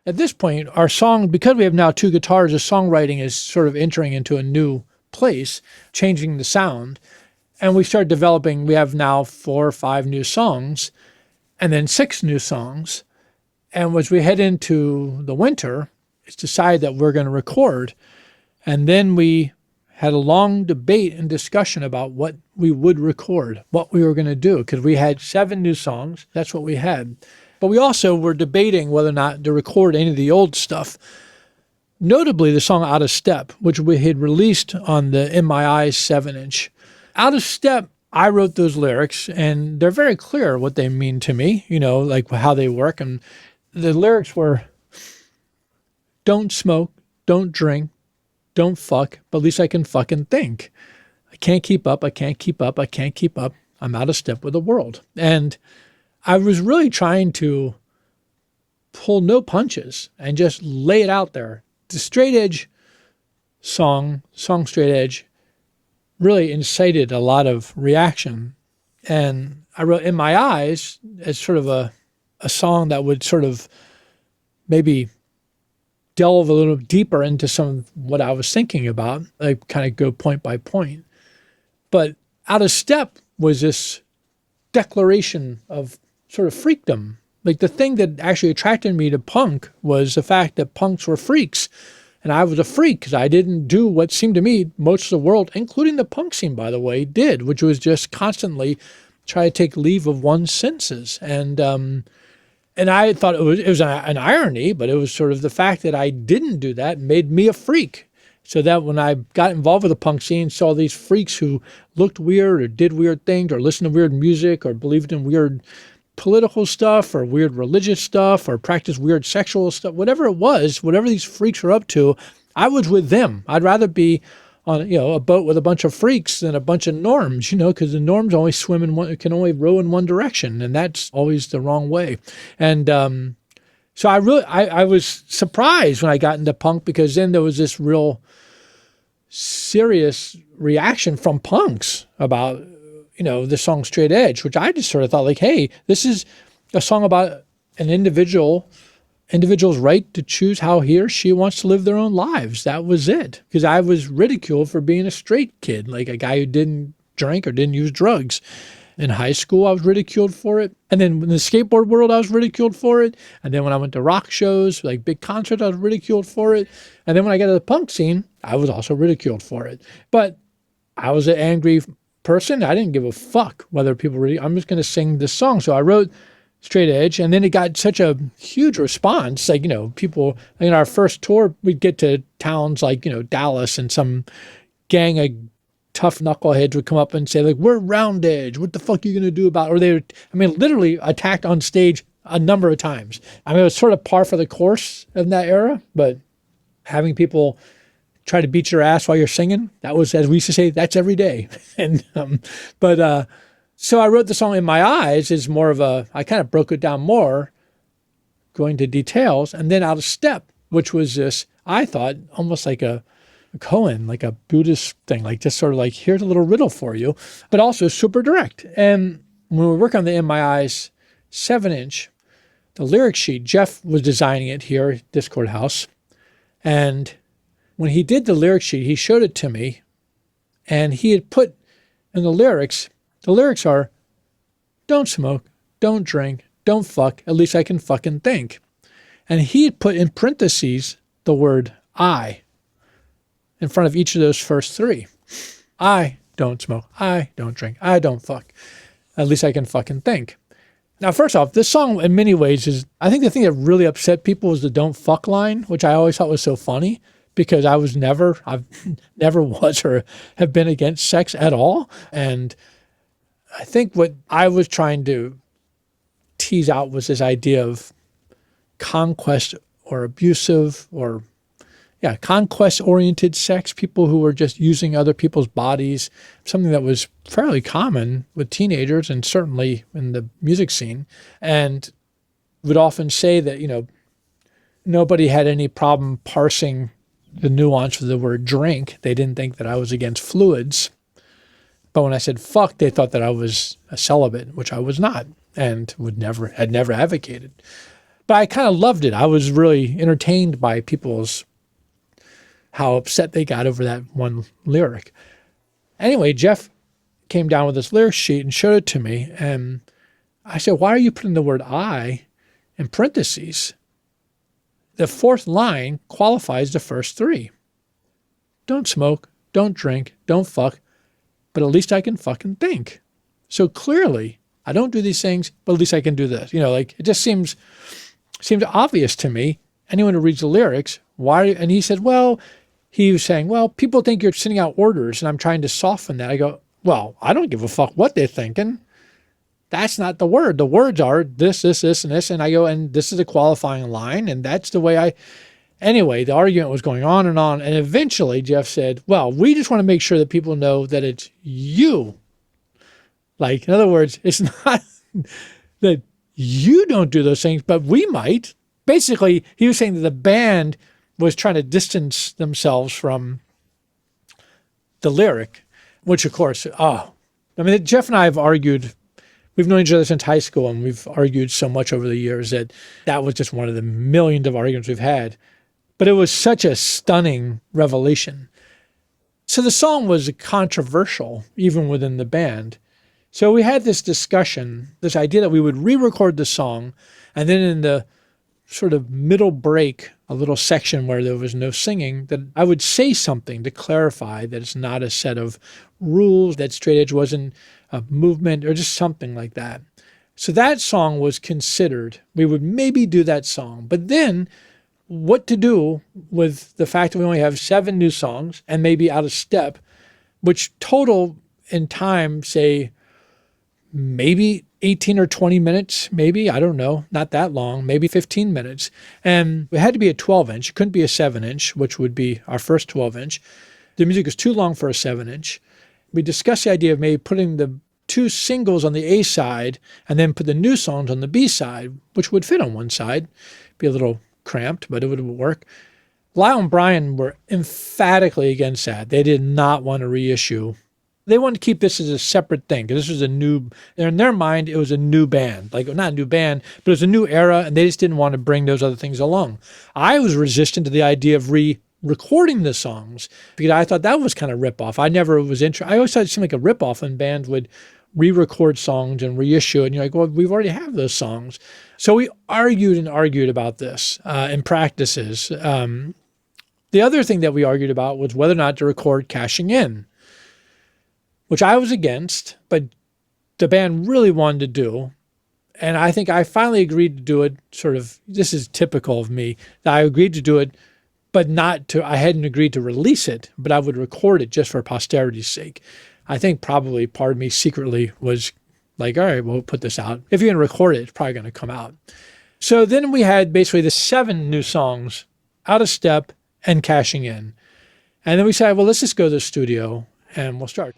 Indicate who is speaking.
Speaker 1: at this point, our song, because we have now two guitars, the songwriting is sort of entering into a new place, changing the sound. And we start developing, we have now 4 or 5 new songs and then 6 new songs. And as we head into the winter, it's decided that we're going to record. And then we had a long debate and discussion about what we would record, what we were going to do, because we had 7 new songs. That's what we had. But we also were debating whether or not to record any of the old stuff. Notably, the song Out of Step, which we had released on the In My Eyes 7-inch. Out of Step, I wrote those lyrics, and they're very clear what they mean to me, like how they work. And the lyrics were, don't smoke, don't drink, don't fuck, but at least I can fucking think. I can't keep up, I can't keep up, I can't keep up. I'm out of step with the world. And I was really trying to pull no punches and just lay it out there. The straight edge song Straight Edge, really incited a lot of reaction. And I wrote In My Eyes as sort of a song that would sort of maybe delve a little deeper into some of what I was thinking about. I kind of go point by point. But Out of Step was this declaration of sort of freakdom. Like the thing that actually attracted me to punk was the fact that punks were freaks. And I was a freak because I didn't do what seemed to me most of the world, including the punk scene, by the way, did, which was just constantly try to take leave of one's senses. And I thought it was an irony, but it was sort of the fact that I didn't do that made me a freak. So that when I got involved with the punk scene, saw these freaks who looked weird or did weird things or listened to weird music or believed in weird political stuff or weird religious stuff or practiced weird sexual stuff, whatever it was, whatever these freaks were up to, I was with them. I'd rather be on a boat with a bunch of freaks than a bunch of norms, because the norms only can only row in one direction, and that's always the wrong way. And so I was surprised when I got into punk, because then there was this real serious reaction from punks about the song Straight Edge, which I just sort of thought like, hey, this is a song about an individual's right to choose how he or she wants to live their own lives. That was it. Because I was ridiculed for being a straight kid, like a guy who didn't drink or didn't use drugs. In high school, I was ridiculed for it. And then in the skateboard world, I was ridiculed for it. And then when I went to rock shows, like big concerts, I was ridiculed for it. And then when I got to the punk scene, I was also ridiculed for it. But I was an angry person. I didn't give a fuck whether people really, I'm just going to sing this song. So I wrote Straight Edge, and then it got such a huge response. Like, people, in our first tour, we'd get to towns like, Dallas, and some gang of tough knuckleheads would come up and say, like, we're Round Edge. What the fuck are you going to do about it? Or they would, literally attacked on stage a number of times. It was sort of par for the course in that era, but having people try to beat your ass while you're singing, that was, as we used to say, that's every day. And, so I wrote the song In My Eyes is more of I kind of broke it down more, going to details, and then Out of Step, which was this, I thought, almost like a koan, like a Buddhist thing, like just sort of like, here's a little riddle for you, but also super direct. And when we work on the In My Eyes 7-inch, the lyric sheet, Jeff was designing it here at Discord House. And when he did the lyric sheet, he showed it to me, and he had put in the lyrics are, don't smoke, don't drink, don't fuck, at least I can fucking think. And he had put in parentheses the word I in front of each of those first 3. I don't smoke, I don't drink, I don't fuck, at least I can fucking think. Now, first off, this song in many ways is, I think the thing that really upset people was the don't fuck line, which I always thought was so funny, because I've never was or have been against sex at all. And I think what I was trying to tease out was this idea of conquest or abusive or, conquest-oriented sex, people who were just using other people's bodies, something that was fairly common with teenagers and certainly in the music scene. And would often say that, nobody had any problem parsing the nuance of the word drink. They didn't think that I was against fluids. But when I said fuck, they thought that I was a celibate, which I was not, and had never advocated. But I kind of loved it. I was really entertained by how upset they got over that one lyric. Anyway, Jeff came down with this lyric sheet and showed it to me. And I said, why are you putting the word I in parentheses? The fourth line qualifies the first three. Don't smoke, don't drink, don't fuck, but at least I can fucking think. So clearly, I don't do these things, but at least I can do this. Like it just seems obvious to me. Anyone who reads the lyrics, why? And he said, he was saying, people think you're sending out orders, and I'm trying to soften that. I go, I don't give a fuck what they're thinking. That's not the word. The words are this, this, this, and this. And I go, and this is a qualifying line, and that's the way Anyway, the argument was going on. And eventually Jeff said, we just want to make sure that people know that it's you. Like, in other words, it's not that you don't do those things, but we might. Basically, he was saying that the band was trying to distance themselves from the lyric, which of course, Jeff and I have argued. We've known each other since high school, and we've argued so much over the years that was just one of the millions of arguments we've had. But it was such a stunning revelation. So the song was controversial, even within the band. So we had this discussion, this idea that we would re-record the song, and then in the sort of middle break, a little section where there was no singing, that I would say something to clarify that it's not a set of rules, that straight edge wasn't a movement, or just something like that. So that song was considered. We would maybe do that song. But then what to do with the fact that we only have 7 new songs and maybe out of step, which total in time, say, maybe 18 or 20 minutes, maybe, I don't know, not that long, maybe 15 minutes. And it had to be a 12-inch. It couldn't be a 7-inch, which would be our first 12-inch. The music was too long for a 7-inch. We discussed the idea of maybe putting the 2 singles on the A side and then put the new songs on the B side, which would fit on one side. Be a little cramped, but it would work. Lyle and Brian were emphatically against that. They did not want to reissue. They wanted to keep this as a separate thing because this was in their mind, it was a new band. Like, not a new band, but it was a new era, and they just didn't want to bring those other things along. I was resistant to the idea of re-recording the songs because I thought that was kind of rip-off. I never was interested. I always thought it seemed like a rip-off when bands would re-record songs and reissue it. And you're like, we've already have those songs. So we argued about this in practices. The other thing that we argued about was whether or not to record cashing in, which I was against, but the band really wanted to do. And I think I finally agreed to do it this is typical of me, that I agreed to do it, but I hadn't agreed to release it, but I would record it just for posterity's sake. I think probably part of me secretly was like, all right, we'll put this out. If you're going to record it, it's probably going to come out. So then we had basically the 7 new songs, Out of Step and Cashing In. And then we said, let's just go to the studio and we'll start.